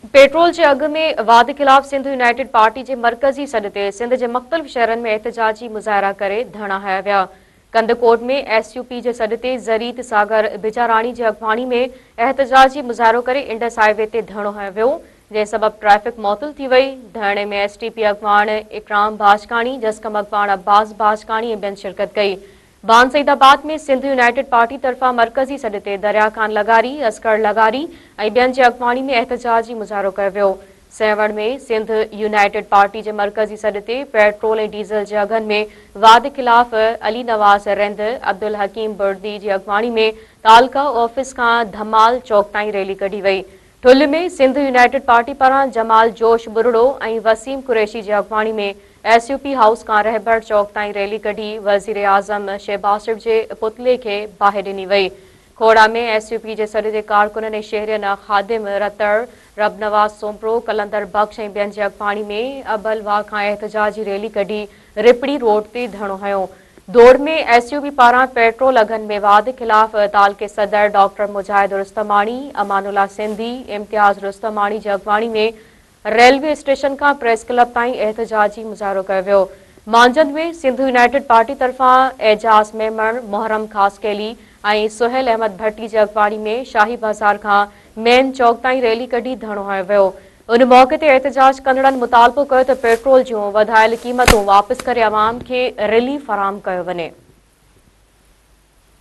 Petrol के अघ में वाद खिलाफ सिंध यूनाइटेड पार्टी के मरकजी सॾ ते सिंध के मुख़्तलिफ़ शहरनि में एहतजाजी मुज़ाहिरा करे धरना हया विया। कंदकोट में एसयूपी के सॾ ते ज़रीत सागर बिजाराणी की अॻवानी में एहतजाजी मुज़ाहिरो करे इंडस हाईवे ते धरणो हयो वियो, जंहिं सबब ट्रैफिक मुअतल थी वई। धरणे में एसटीपी अॻवान इकराम भाजकाणी, जसकम अॻवान अब्बास भाजकाणी ऐं ॿियनि शिरकत कई। बान सईदाबाद में सिंध यूनाइटेड पार्टी तरफा मरकजी सॾ ते दरिया खान लगारी, असकर लगारी ऐं ॿियनि जी अॻवानी में एहतजाजी मुज़ाहिरो कयो वियो। सेवण में सिंध यूनाइटेड पार्टी के मरकजी सॾ ते पेट्रोल ऐं डीज़ल के अघनि में वाद खिलाफ अली नवाज़ रिंद, अब्दुल हकीम बुर्दी की अॻवानी में तालका ऑफिस का धमाल चौक ताईं रैली कढी वई। ठुल्ह में सिंध यूनाइटेड पार्टी पारां जमाल जोश बुरड़ो ऐं वसीम कुरैशी की अॻवानी में एसयूपी हाउस का रहबर चौक ताईं रैली कढी वज़ीर आज़म शहबाज शरीफ के पुतले के बाहि ॾिनी वई। खोड़ा में एसयूपी के सॾ ते कारकुननि ऐं शहरियन ख़ादिम रतड़, रबनवाज सोमप्रो, कलंदर बख्श ऐं ॿियनि जी अॻवानी में अबलवा खां एहतजाजी रैली कढी रिपड़ी रोड ते धरणो हयो। दौड़ में एसयूपी पारां पेट्रोल अघनि में वाद खिलाफ ताल के सदर डॉक्टर मुजाहिद रुस्तमाणी, अमानुल्ला सिंधी, इम्तियाज रुस्तमाणी की अॻवानी में रेलवे स्टेशन का प्रेस क्लब ताईं एहतजाजी मुज़ाहिरो कयो वियो। मांजंद में सिंध यूनाइटेड पार्टी तरफा एजाज मेमण, मोहरम खासकेली ऐं सुहेल अहमद भट्टी की अॻवानी में शाही बाज़ार का मेन चौक ताईं रैली कढी धरणो हयो वियो। उन मौक़े ते एहतजाज कंदड़नि मुतालबो कयो त पेट्रोल जूं वधायल क़ीमतूं वापसि करे अवाम खे रिलीफ फराहम कयो वञे।